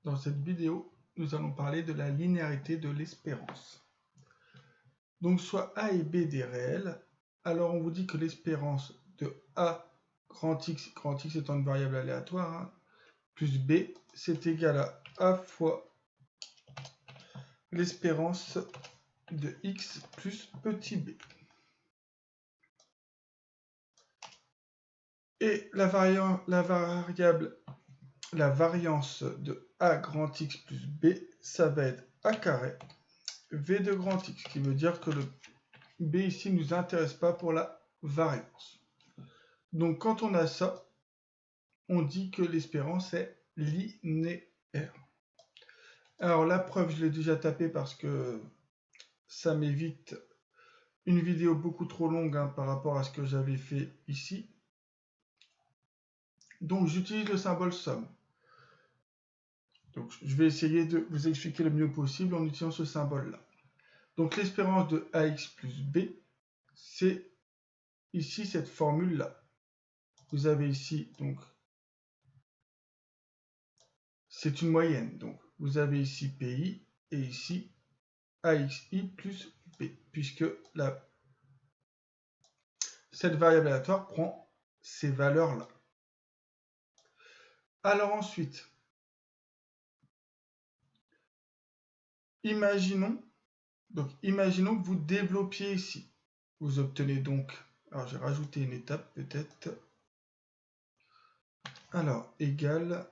Dans cette vidéo, nous allons parler de la linéarité de l'espérance. Donc soit A et B des réels, alors on vous dit que l'espérance de A grand X étant une variable aléatoire, plus B, c'est égal à A fois l'espérance de X plus petit b. Et la variance de A grand X plus B, ça va être A carré V de grand X, qui veut dire que le B ici ne nous intéresse pas pour la variance. Donc quand on a ça, on dit que l'espérance est linéaire. Alors la preuve, je l'ai déjà tapé parce que ça m'évite une vidéo beaucoup trop longue par rapport à ce que j'avais fait ici. Donc j'utilise le symbole somme. Donc je vais essayer de vous expliquer le mieux possible en utilisant ce symbole-là. Donc l'espérance de AX plus B, c'est ici cette formule-là. Vous avez ici, donc, c'est une moyenne. Donc vous avez ici PI et ici AXI plus B, puisque cette variable aléatoire prend ces valeurs-là. Alors ensuite, imaginons que vous développiez ici. Vous obtenez donc, alors j'ai rajouté une étape peut-être, alors égal,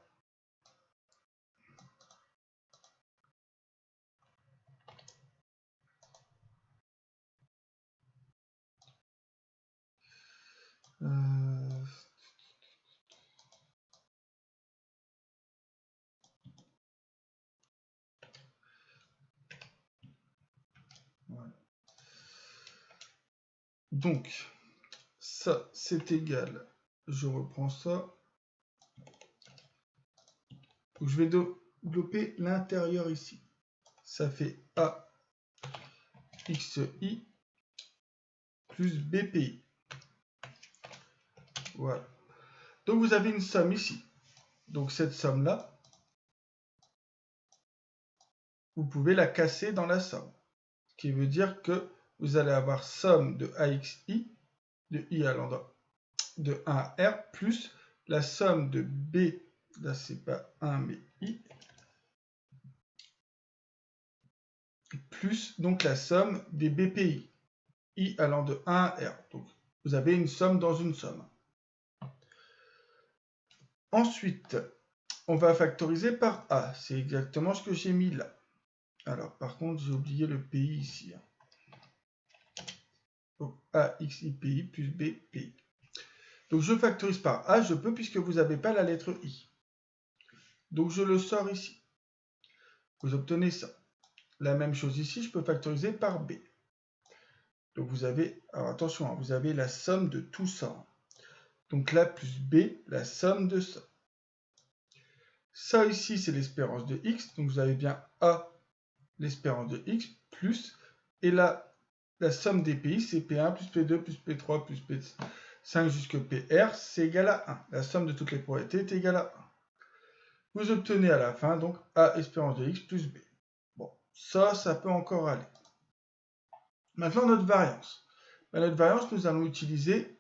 voilà. Donc ça c'est égal, je reprends ça, donc je vais développer l'intérieur ici, ça fait AXI plus BPI, voilà. Donc vous avez une somme ici, donc cette somme là, vous pouvez la casser dans la somme, ce qui veut dire que vous allez avoir somme de AXI, de I allant de 1 à R, plus la somme de B, là c'est pas 1 mais I, plus donc la somme des BPI, I allant de 1 à R. Donc vous avez une somme dans une somme. Ensuite, on va factoriser par A, c'est exactement ce que j'ai mis là. Alors par contre, j'ai oublié le PI ici. Donc AXIPI plus BPI. Donc je factorise par A, je peux puisque vous n'avez pas la lettre I. Donc je le sors ici. Vous obtenez ça. La même chose ici, je peux factoriser par B. Donc vous avez, alors attention, vous avez la somme de tout ça. Donc là plus B, la somme de ça. Ça ici, c'est l'espérance de X. Donc vous avez bien A, l'espérance de X, plus, et là, la somme des PI, c'est P1 plus P2 plus P3 plus P5 jusqu'à PR, c'est égal à 1. La somme de toutes les probabilités est égale à 1. Vous obtenez à la fin, donc, A espérance de X plus B. Bon, ça peut encore aller. Maintenant, notre variance. Notre variance, nous allons utiliser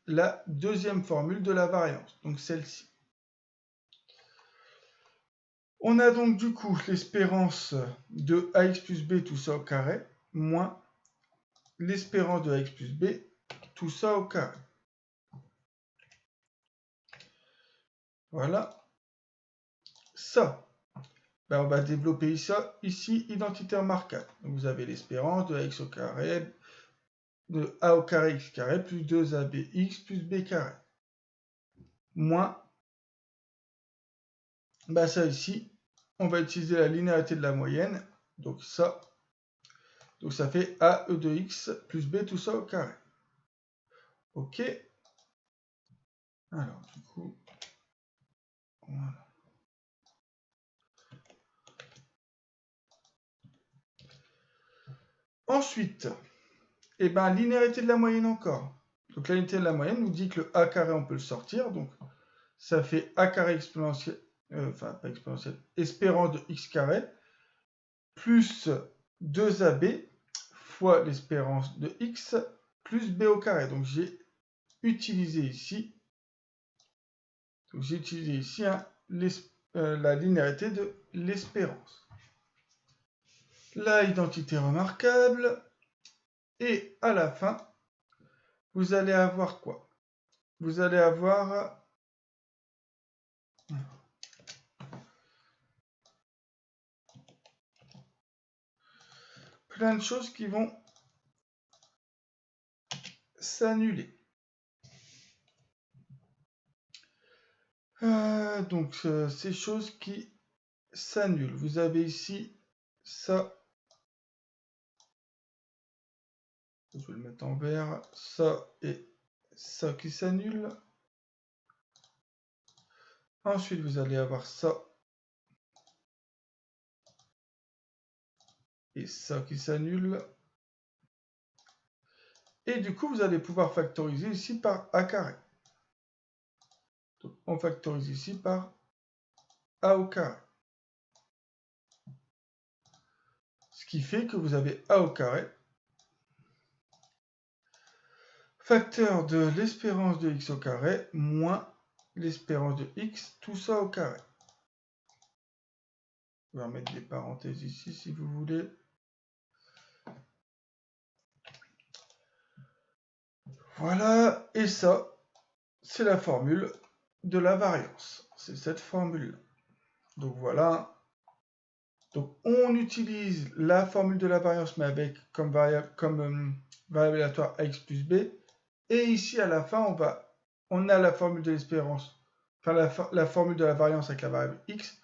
la deuxième formule de la variance, donc celle-ci. On a donc du coup l'espérance de AX plus B, tout ça au carré, moins l'espérance de AX plus B, tout ça au carré. Voilà. Ça, ben on va développer ça ici, identité remarquable. Donc vous avez l'espérance de AX au carré, de A au carré X carré, plus 2ABX plus B carré. Moins, ben ça ici, on va utiliser la linéarité de la moyenne. Donc ça fait AE de X plus B, tout ça au carré. Ok. Alors, du coup, voilà. Ensuite, eh ben, linéarité de la moyenne encore. Donc la linéarité de la moyenne nous dit que le A carré, on peut le sortir. Donc ça fait A carré exponentielle enfin pas exponentielle, espérance de x carré, plus 2ab fois l'espérance de x, plus b au carré. Donc j'ai utilisé ici, la linéarité de l'espérance. La identité remarquable. Et à la fin, vous allez avoir quoi? Vous allez avoir plein de choses qui vont s'annuler. Donc, ces choses qui s'annulent. Vous avez ici ça. Je vais le mettre en vert. Ça et ça qui s'annule. Ensuite, vous allez avoir ça et ça qui s'annule. Et du coup, vous allez pouvoir factoriser ici par a carré. Donc, on factorise ici par a au carré. Ce qui fait que vous avez a au carré, facteur de l'espérance de x au carré, moins l'espérance de x, tout ça au carré. On va mettre des parenthèses ici si vous voulez. Voilà, et ça, c'est la formule de la variance. C'est cette formule-là. Donc voilà. Donc on utilise la formule de la variance, mais avec comme variable aléatoire x plus b. Et ici, à la fin, on a la formule de l'espérance, enfin la formule de la variance avec la variable x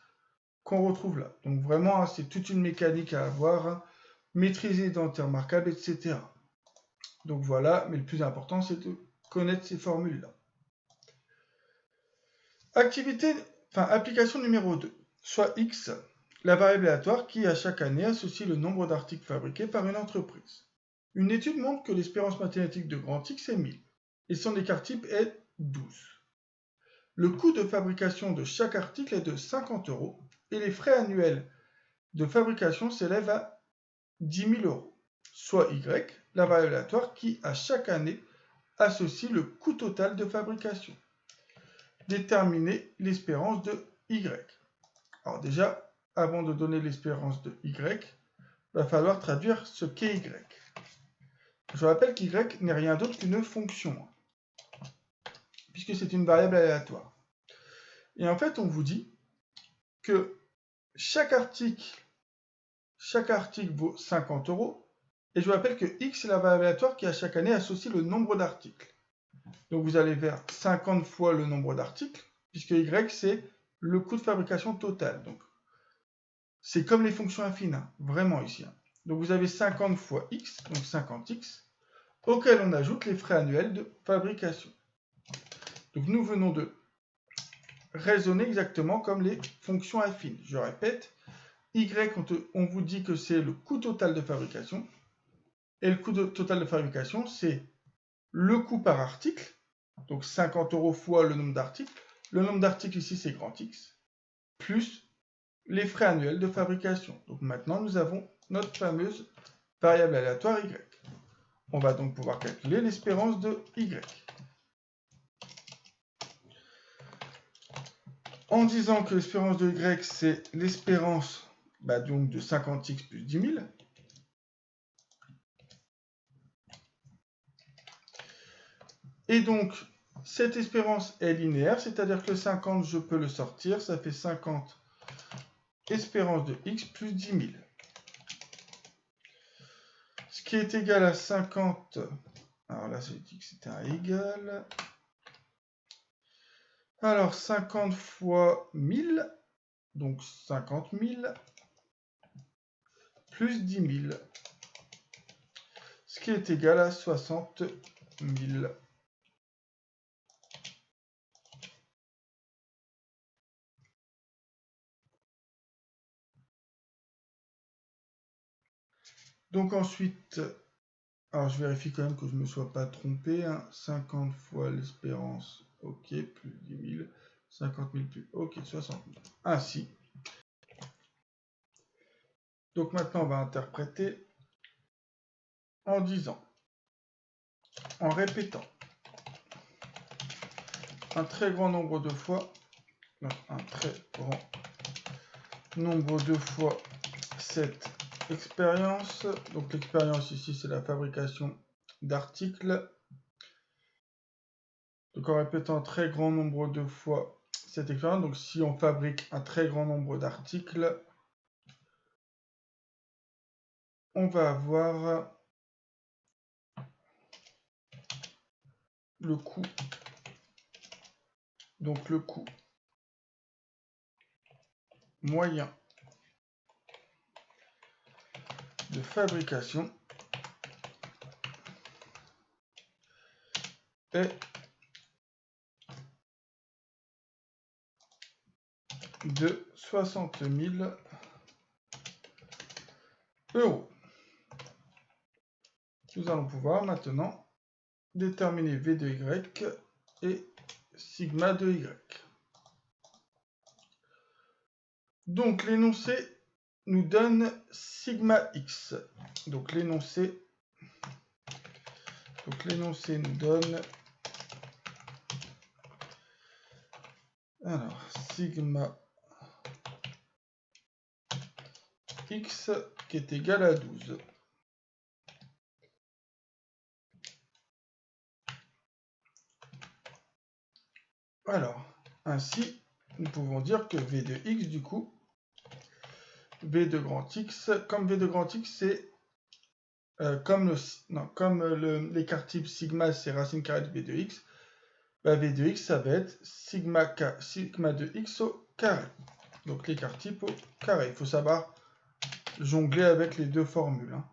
qu'on retrouve là. Donc vraiment, c'est toute une mécanique à avoir, maîtriser l'identité remarquable, etc. Donc voilà, mais le plus important, c'est de connaître ces formules-là. Application numéro 2. Soit x, la variable aléatoire qui, à chaque année, associe le nombre d'articles fabriqués par une entreprise. Une étude montre que l'espérance mathématique de grand X est 1000, et son écart type est 12. Le coût de fabrication de chaque article est de 50 € et les frais annuels de fabrication s'élèvent à 10 000 €, soit Y, la variable aléatoire qui, à chaque année, associe le coût total de fabrication. Déterminer l'espérance de Y. Alors déjà, avant de donner l'espérance de Y, il va falloir traduire ce qu'est Y. Je rappelle qu'Y n'est rien d'autre qu'une fonction, puisque c'est une variable aléatoire. Et en fait, on vous dit que chaque article vaut 50 €, et je vous rappelle que X est la variable aléatoire qui, à chaque année, associe le nombre d'articles. Donc vous allez vers 50 fois le nombre d'articles, puisque Y, c'est le coût de fabrication total. Donc, c'est comme les fonctions affines, vraiment ici. Donc vous avez 50 fois X, donc 50X, auquel on ajoute les frais annuels de fabrication. Donc nous venons de raisonner exactement comme les fonctions affines. Je répète, Y, on vous dit que c'est le coût total de fabrication. Et le coût total de fabrication, c'est le coût par article. Donc 50 € fois le nombre d'articles. Le nombre d'articles ici, c'est grand X. Plus les frais annuels de fabrication. Donc maintenant, nous avons notre fameuse variable aléatoire Y. On va donc pouvoir calculer l'espérance de Y. En disant que l'espérance de Y, c'est l'espérance donc de 50X plus 10 000. Et donc, cette espérance est linéaire, c'est-à-dire que le 50, je peux le sortir, ça fait 50 espérance de X plus 10 000. Ce qui est égal à 50, alors là, ça dit que c'était un égal. Alors, 50 fois 1000, donc 50 000, plus 10 000, ce qui est égal à 60 000. Donc ensuite, alors je vérifie quand même que je ne me sois pas trompé, 50 fois l'espérance, ok, plus 10 000, 50 000 plus. Ok, 60 000. Ainsi. Donc maintenant, on va interpréter en disant, en répétant un très grand nombre de fois, donc un très grand nombre de fois cette expérience. Donc l'expérience ici, c'est la fabrication d'articles. Donc en répétant un très grand nombre de fois cette expérience, donc si on fabrique un très grand nombre d'articles, on va avoir le coût. Donc le coût moyen de fabrication est de 60 000 €. Nous allons pouvoir maintenant déterminer V de Y et sigma de Y. Donc l'énoncé nous donne sigma X. Donc l'énoncé nous donne alors sigma X qui est égal à 12. Alors, ainsi, nous pouvons dire que V de X, du coup, V de grand X, comme V de grand X, c'est comme l'écart type sigma, c'est racine carrée de V de X, bah, V de X, ça va être sigma de X au carré. Donc l'écart type au carré. Il faut savoir jongler avec les deux formules. Hein.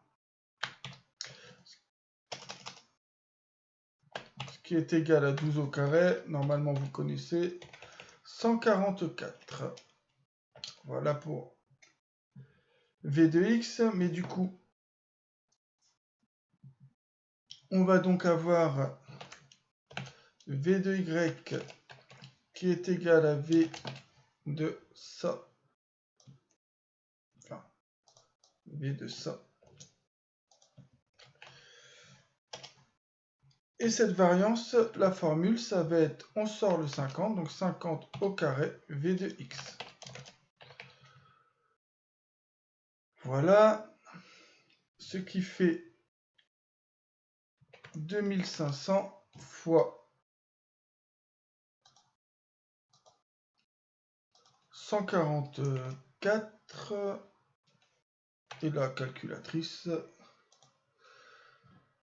Ce qui est égal à 12 au carré, normalement vous connaissez, 144. Voilà pour V de X, mais du coup, on va donc avoir V de Y qui est égal à V de ça. Enfin, V de ça. Et cette variance, la formule, ça va être, on sort le 50, donc 50 au carré, V de X. Voilà. Ce qui fait 2500 fois 144 et la calculatrice.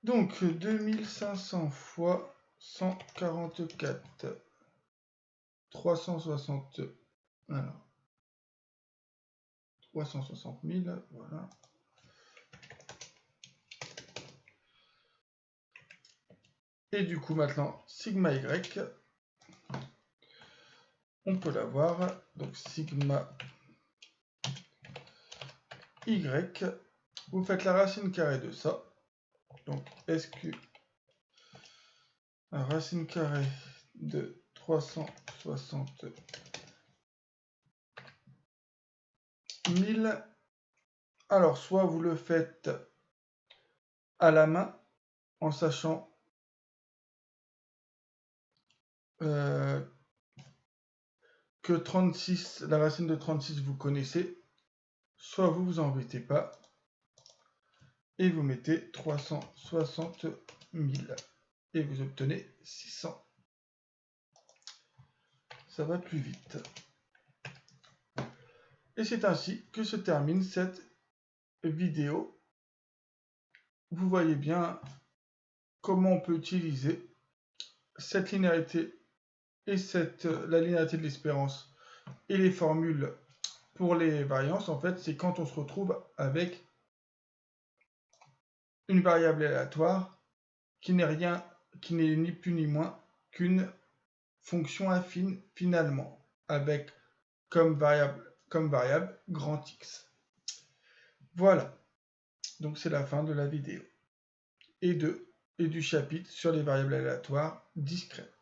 Donc 2500 fois 144, 360, alors 360 000, voilà. Et du coup maintenant sigma Y, on peut l'avoir, donc sigma Y, vous faites la racine carrée de ça, donc SQ, la racine carrée de 360 000, alors soit vous le faites à la main, en sachant que 36, la racine de 36 vous connaissez, soit vous vous embêtez pas et vous mettez 360 000 et vous obtenez 600. Ça va plus vite. Et c'est ainsi que se termine cette vidéo. Vous voyez bien comment on peut utiliser cette linéarité et la linéarité de l'espérance et les formules pour les variances. En fait, c'est quand on se retrouve avec une variable aléatoire qui n'est ni plus ni moins qu'une fonction affine finalement, avec comme variable grand X. Voilà, donc c'est la fin de la vidéo et du chapitre sur les variables aléatoires discrètes.